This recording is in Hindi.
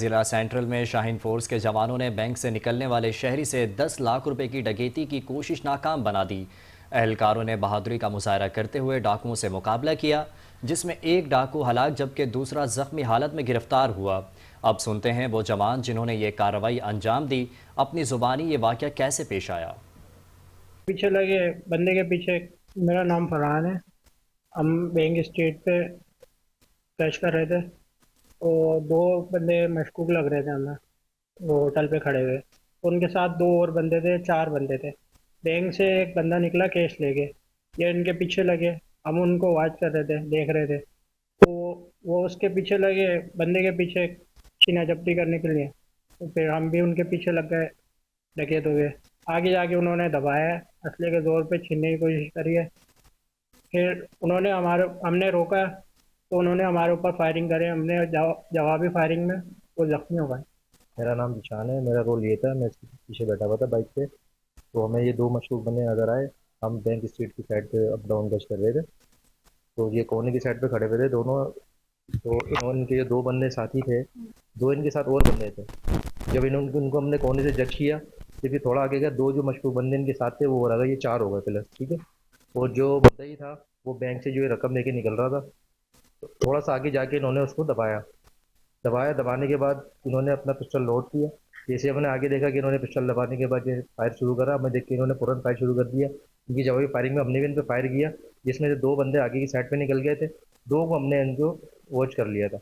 ज़िला सेंट्रल में शाहीन फोर्स के जवानों ने बैंक से निकलने वाले शहरी से 10 लाख रुपए की डकैती की कोशिश नाकाम बना दी। एहलकारों ने बहादुरी का मुजाहरा करते हुए डाकुओं से मुकाबला किया, जिसमें एक डाकू हलाक जबकि दूसरा जख्मी हालत में गिरफ्तार हुआ। अब सुनते हैं वो जवान जिन्होंने ये कार्रवाई अंजाम दी, अपनी ज़ुबानी ये वाक़या कैसे पेश आया। पीछे लगे बंदे के पीछे। मेरा नाम फरहान है। हम बैंक स्ट्रीट पे कैश कर रहे थे, और दो बंदे मशकूक लग रहे थे हमें, वो होटल पे खड़े हुए। उनके साथ दो और बंदे थे, चार बंदे थे। बैंक से एक बंदा निकला कैश लेके, ये इनके पीछे लगे। हम उनको वॉच कर रहे थे, देख रहे थे। तो वो उसके पीछे लगे, बंदे के पीछे छीना झपटी करने के लिए। तो फिर हम भी उनके पीछे लग गए, डकैत हो गए। आगे जाके उन्होंने दबाया है, असले के जोर पे छीनने की कोशिश करी है। फिर हमने रोका, तो उन्होंने हमारे ऊपर फायरिंग करे। हमने जवाबी फायरिंग में वो जख्मी हो गए। मेरा नाम जिशान है। मेरा रोल ये था, मैं इसके पीछे बैठा हुआ था बाइक पे। तो हमें ये दो मशहूर बंदे नजर आए। हम बैंक स्ट्रीट की साइड पे अप डाउन गश्त कर रहे थे। तो ये कोने की साइड पे खड़े हुए थे दोनों। तो इनके ये दो बंदे साथी थे, दो इनके साथ और बंदे थे। जब इन्होंने उनको हमने कोने से जज किया, तो फिर थोड़ा आगे गया, दो जो मशहूर बंदे इनके साथ थे वो हो रहा था, ये चार हो गए प्लस, ठीक है। और जो बंदा ही था वो बैंक से जो है रकम लेके निकल रहा था। तो थोड़ा सा आगे जाके इन्होंने उसको दबाया। दबाने के बाद इन्होंने अपना पिस्टल लोड किया। जैसे हमने आगे देखा कि इन्होंने पिस्टल दबाने के बाद ये फायर शुरू करा, हमें देख के इन्होंने फौरन फायर शुरू कर दिया। क्योंकि जवाबी फायरिंग में हमने भी इन पे फायर किया, जिसमें से दो बंदे आगे की साइड पे निकल गए थे। दो को हमने इनको वॉच कर लिया था।